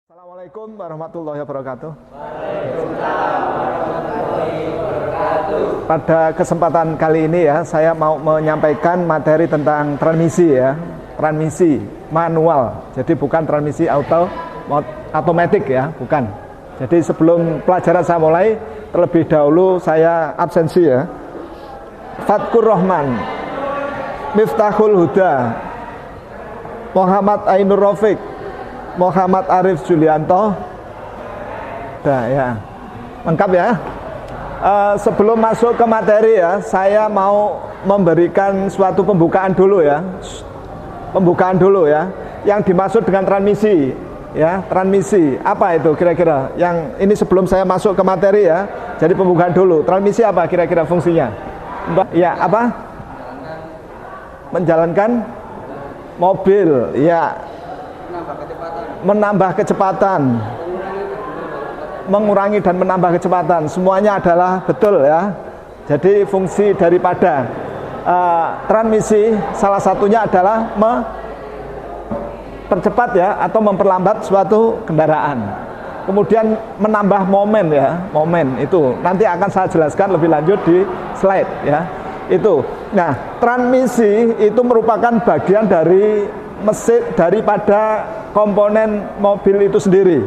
Assalamualaikum warahmatullahi wabarakatuh. Pada kesempatan kali ini ya, saya mau menyampaikan materi tentang transmisi ya, transmisi manual. Jadi bukan transmisi automatik ya, bukan. Jadi sebelum pelajaran saya mulai, terlebih dahulu saya absensi ya. Fatkur Rahman, Miftahul Huda, Muhammad Ainur Rafiq, Muhammad Arif Julianto. Dah ya, lengkap ya. Sebelum masuk ke materi ya, saya mau memberikan suatu pembukaan dulu ya. Pembukaan dulu ya. Yang dimaksud dengan transmisi ya, transmisi apa itu kira-kira? Yang ini sebelum saya masuk ke materi ya. Jadi pembukaan dulu. Transmisi apa kira-kira fungsinya? Ya, apa? Menjalankan mobil ya. Menambah kecepatan, mengurangi dan menambah kecepatan, semuanya adalah betul ya. Jadi fungsi daripada transmisi salah satunya adalah mempercepat ya atau memperlambat suatu kendaraan. Kemudian menambah momen ya, momen itu nanti akan saya jelaskan lebih lanjut di slide ya. Itu. Nah, transmisi itu merupakan bagian dari mesin daripada komponen mobil itu sendiri.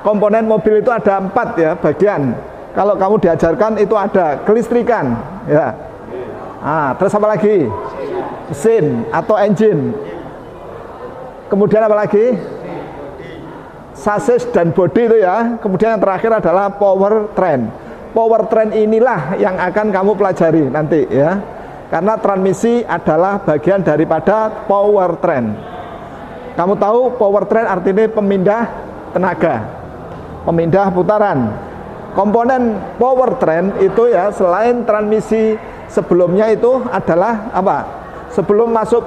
Komponen mobil itu ada 4 ya bagian. Kalau kamu diajarkan itu ada kelistrikan ya. Terus apa lagi? Mesin atau engine. Kemudian apa lagi? Sasis dan bodi itu ya. Kemudian yang terakhir adalah powertrain. Powertrain inilah yang akan kamu pelajari nanti ya. Karena transmisi adalah bagian daripada powertrain. Kamu tahu powertrain artinya pemindah tenaga, pemindah putaran. Komponen powertrain itu ya selain transmisi sebelumnya itu adalah apa? Sebelum masuk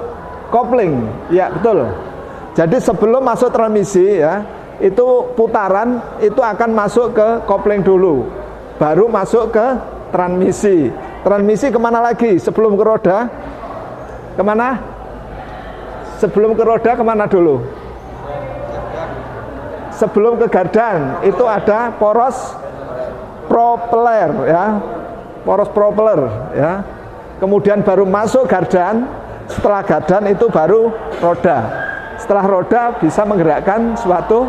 kopling, ya betul. Jadi sebelum masuk transmisi ya, itu putaran itu akan masuk ke kopling dulu, baru masuk ke transmisi. Transmisi kemana lagi? Sebelum ke roda, kemana? Sebelum ke roda kemana dulu? Sebelum ke gardan itu ada poros propeller ya, poros propeller ya. Kemudian baru masuk gardan. Setelah gardan itu baru roda. Setelah roda bisa menggerakkan suatu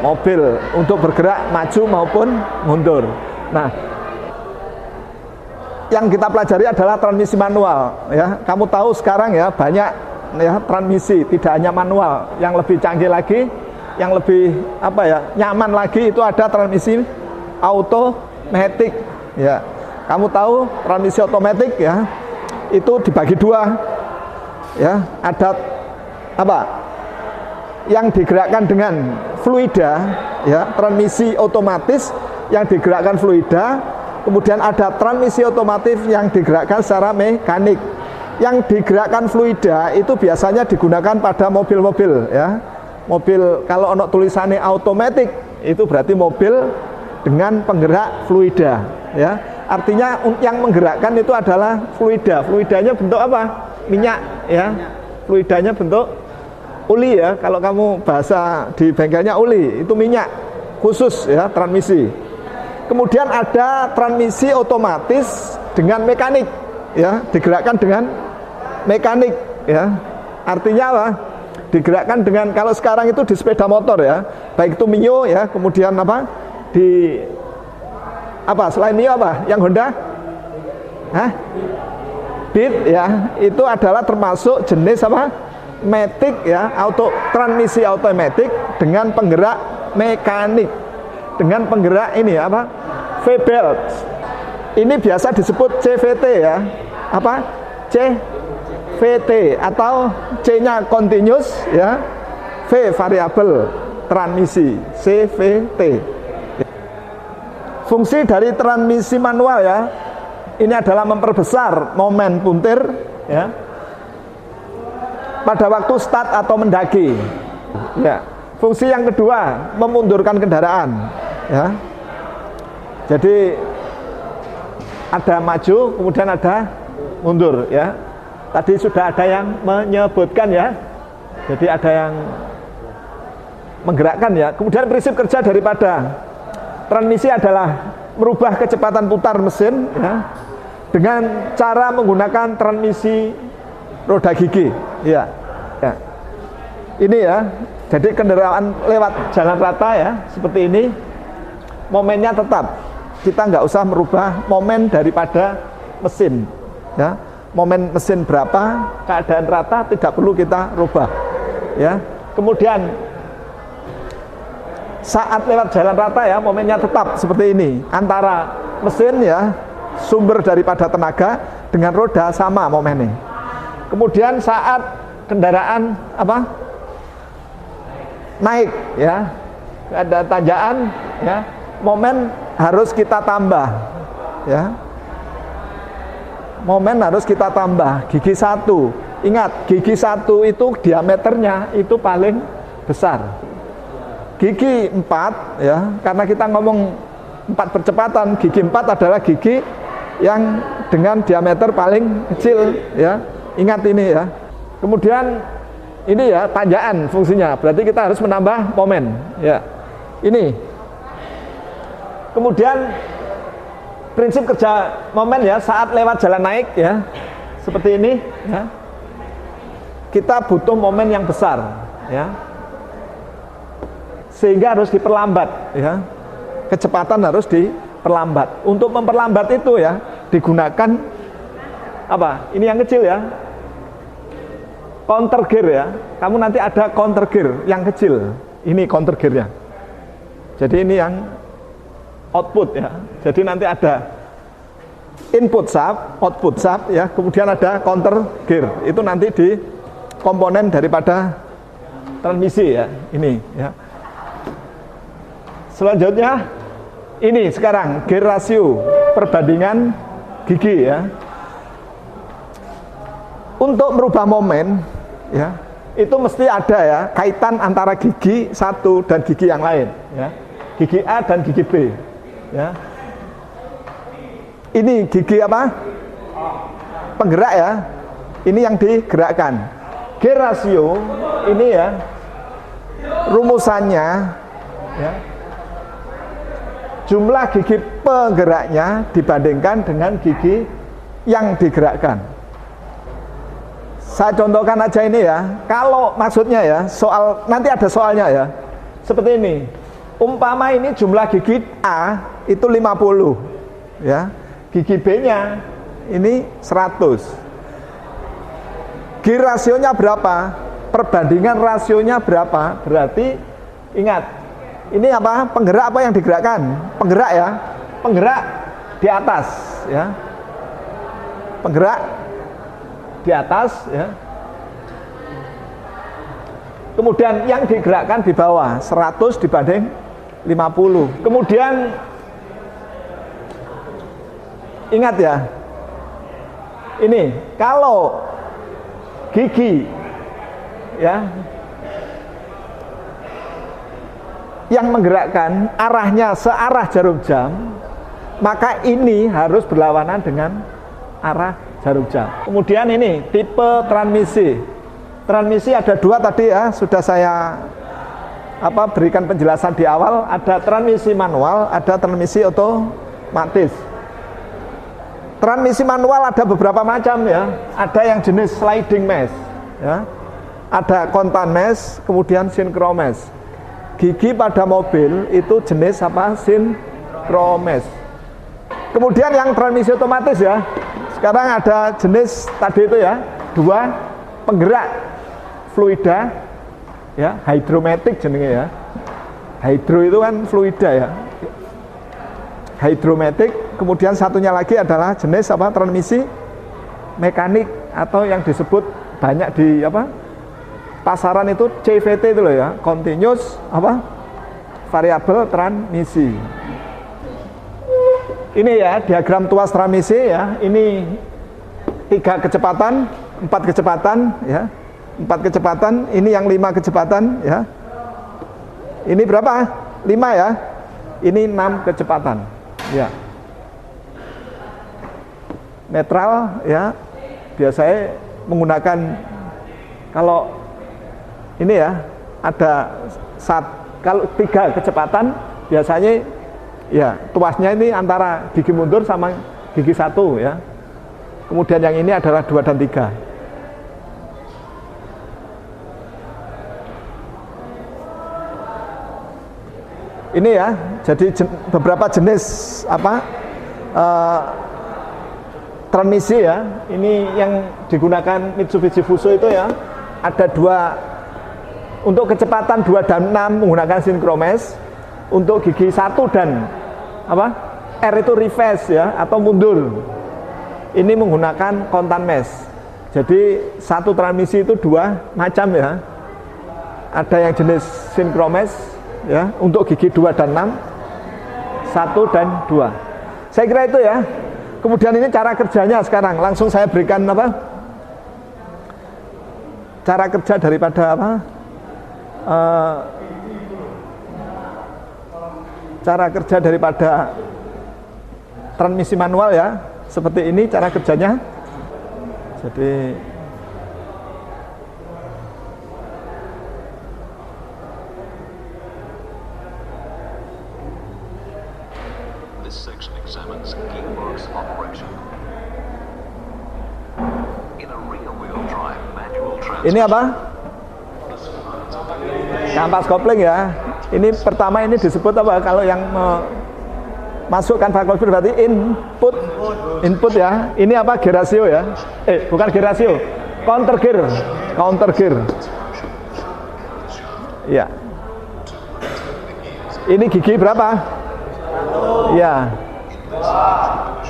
mobil untuk bergerak maju maupun mundur. Nah, yang kita pelajari adalah transmisi manual ya. Kamu tahu sekarang ya banyak ya transmisi, tidak hanya manual, yang lebih canggih lagi, yang lebih apa ya, nyaman lagi itu ada transmisi automatic ya. Kamu tahu transmisi otomatis ya, itu dibagi 2 ya. Ada apa? Yang digerakkan dengan fluida ya, transmisi otomatis yang digerakkan fluida. Kemudian ada transmisi otomatis yang digerakkan secara mekanik. Yang digerakkan fluida itu biasanya digunakan pada mobil-mobil ya. Mobil kalau ono tulisannya automatic itu berarti mobil dengan penggerak fluida ya. Artinya yang menggerakkan itu adalah fluida. Fluidanya bentuk apa? Minyak ya. Fluidanya bentuk uli ya. Kalau kamu bahasa di bengkelnya uli, itu minyak khusus ya transmisi. Kemudian ada transmisi otomatis dengan mekanik ya, digerakkan dengan mekanik ya. Artinya apa? Digerakkan dengan, kalau sekarang itu di sepeda motor ya, baik itu Mio ya, kemudian apa? Di apa? Selain Mio apa? Yang Honda? Beat ya, itu adalah termasuk jenis apa? Matic ya, transmisi otomatis dengan penggerak mekanik. Dengan penggerak ini apa? V-belt. Ini biasa disebut CVT ya. Apa? CVT atau C-nya continuous ya. V variabel transmisi, CVT. Fungsi dari transmisi manual ya, ini adalah memperbesar momen puntir ya. Pada waktu start atau mendaki. Ya. Fungsi yang kedua, memundurkan kendaraan ya. Jadi ada maju, kemudian ada mundur ya. Tadi sudah ada yang menyebutkan ya. Jadi ada yang menggerakkan ya. Kemudian prinsip kerja daripada transmisi adalah merubah kecepatan putar mesin ya, dengan cara menggunakan transmisi roda gigi ya. Ya. Ini ya, jadi kendaraan lewat jalan rata ya, seperti ini, momennya tetap. Kita nggak usah merubah momen daripada mesin ya. Momen mesin berapa, keadaan rata tidak perlu kita rubah ya. Kemudian saat lewat jalan rata ya, momennya tetap seperti ini. Antara mesin ya, sumber daripada tenaga dengan roda sama momennya. Kemudian saat kendaraan apa? Naik ya, ada tanjakan ya, momen harus kita tambah ya, momen harus kita tambah. Gigi 1, ingat gigi 1 itu diameternya itu paling besar. Gigi 4 ya, karena kita ngomong 4 percepatan, gigi 4 adalah gigi yang dengan diameter paling kecil ya, ingat ini ya. Kemudian ini ya tanjakan fungsinya, berarti kita harus menambah momen ya. Ini kemudian prinsip kerja momen ya, saat lewat jalan naik ya, seperti ini ya, kita butuh momen yang besar ya, sehingga harus diperlambat ya, kecepatan harus diperlambat. Untuk memperlambat itu ya digunakan apa, ini yang kecil ya, counter gear ya. Kamu nanti ada counter gear yang kecil. Ini counter gearnya. Jadi ini yang output ya. Jadi nanti ada input shaft, output shaft ya. Kemudian ada counter gear. Itu nanti di komponen daripada transmisi ya. Ini ya. Selanjutnya ini sekarang gear ratio, perbandingan gigi ya. Untuk merubah momen ya, itu mesti ada ya kaitan antara gigi 1 dan gigi yang lain ya, gigi A dan gigi B ya. Ini gigi apa, penggerak ya, ini yang digerakkan. Gear ratio ini ya, rumusannya ya, jumlah gigi penggeraknya dibandingkan dengan gigi yang digerakkan. Saya contohkan aja ini ya. Kalau maksudnya ya, soal nanti ada soalnya ya. Seperti ini. Umpama ini jumlah gigi A itu 50 ya. Gigi B-nya ini 100. Gear rasionya berapa? Perbandingan rasionya berapa? Berarti ingat, ini apa? Penggerak apa yang digerakkan? Penggerak ya. Penggerak di atas ya. Penggerak di atas ya. Kemudian yang digerakkan di bawah 100 dibanding 50. Kemudian ingat ya, ini kalau gigi ya yang menggerakkan arahnya searah jarum jam, maka ini harus berlawanan dengan arah jarum jam. Kemudian ini tipe transmisi. Transmisi ada 2 tadi ya, sudah saya berikan penjelasan di awal. Ada transmisi manual, ada transmisi otomatis. Transmisi manual ada beberapa macam ya. Ada yang jenis sliding mesh ya. Ada kontan mesh, kemudian synchromesh. Gigi pada mobil itu jenis apa? Synchromesh. Kemudian yang transmisi otomatis ya. Sekarang ada jenis tadi itu ya, 2 penggerak fluida ya, hydromatic jenenge ya. Hydro itu kan fluida ya. Hydromatic, kemudian satunya lagi adalah jenis apa? Transmisi mekanik atau yang disebut banyak di pasaran itu CVT itu loh ya, continuous variable transmisi. Ini ya diagram tuas transmisi ya. Ini 3 kecepatan, 4 kecepatan ya. 4 kecepatan, ini yang 5 kecepatan ya. Ini berapa? 5 ya. Ini 6 kecepatan. Ya. Netral ya. Biasanya menggunakan kalau ini ya ada kalau 3 kecepatan biasanya ya tuasnya ini antara gigi mundur sama gigi 1 ya. Kemudian yang ini adalah 2 dan 3. Ini ya, jadi beberapa jenis transmisi ya. Ini yang digunakan Mitsubishi Fuso itu ya, ada 2 untuk kecepatan 2 dan 6 menggunakan sinkromes. Untuk gigi 1 dan R itu reverse ya atau mundur. Ini menggunakan kontan mesh. Jadi satu transmisi itu 2 macam ya. Ada yang jenis sinkromes ya untuk gigi 2 dan 6, 1 dan 2. Saya kira itu ya. Kemudian ini cara kerjanya sekarang. Langsung saya berikan cara kerja daripada cara kerja daripada transmisi manual ya. Seperti ini cara kerjanya. Jadi this section examines gearbox operation. In a rear-wheel drive manual transmission. Ini apa? Kampas kopling ya. Ini pertama ini disebut apa? Kalau yang masukkan valve berarti input ya. Ini apa? Gear ratio ya. Bukan gear ratio. Counter gear. Ya. Ini gigi berapa? Ya.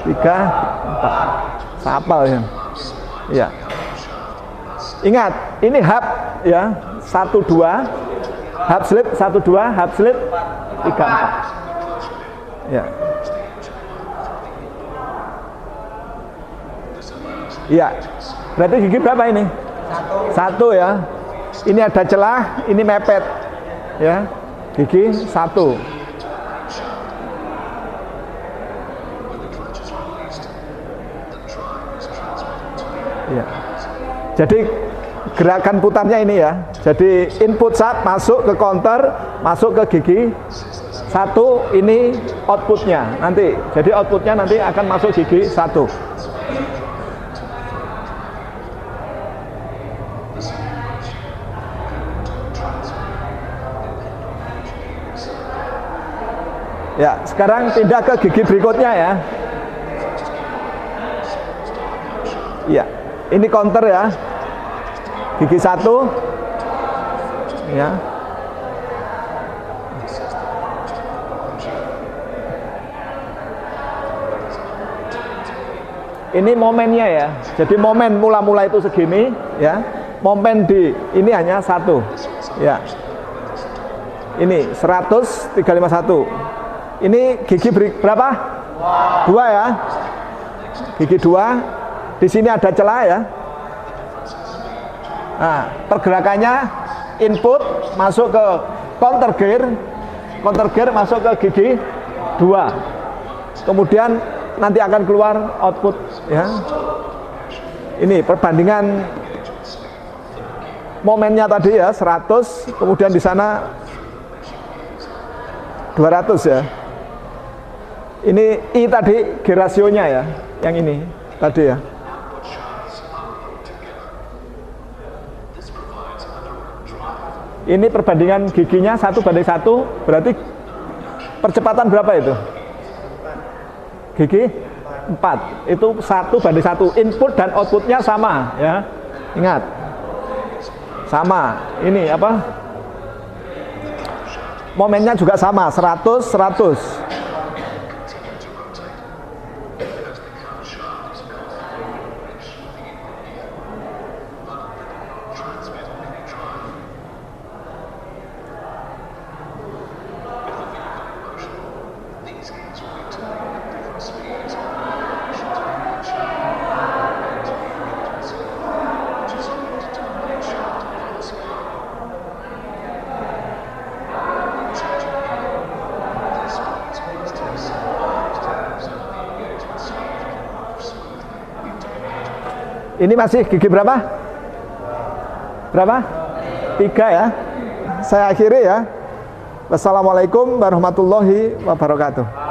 3, 4. Sapal ya. Ya. Ingat, ini hub ya. 1, 2. Hub slip 1, 2. Hub slip 3, 4. Ya. Iya, berarti gigi berapa ini? 1 ya. Ini ada celah, ini mepet ya. Gigi 1. Ya. Jadi gerakan putarnya ini ya. Jadi input saat masuk ke counter, masuk ke gigi 1, ini outputnya nanti. Jadi outputnya nanti akan masuk gigi 1. Ya, sekarang pindah ke gigi berikutnya ya. Iya, ini counter ya. Gigi 1. Ya. Ini momennya ya. Jadi momen mula-mula itu segini ya. Momen di ini hanya 1. Ya. Ini 100 351. Ini gigi berapa? 2 ya. Gigi 2. Di sini ada celah ya. Nah, pergerakannya input masuk ke counter gear masuk ke gigi 2. Kemudian nanti akan keluar output ya. Ini perbandingan momennya tadi ya 100, kemudian di sana 200 ya. Ini I tadi gear rasionya ya, yang ini tadi ya. Ini perbandingan giginya 1:1, berarti percepatan berapa itu? Gigi 4. Itu 1:1. Input dan outputnya sama ya. Ingat. Sama. Ini apa? Momennya juga sama, 100 100. Ini masih gigi berapa? Berapa? 3 ya. saya akhiri ya. Wassalamualaikum warahmatullahi wabarakatuh.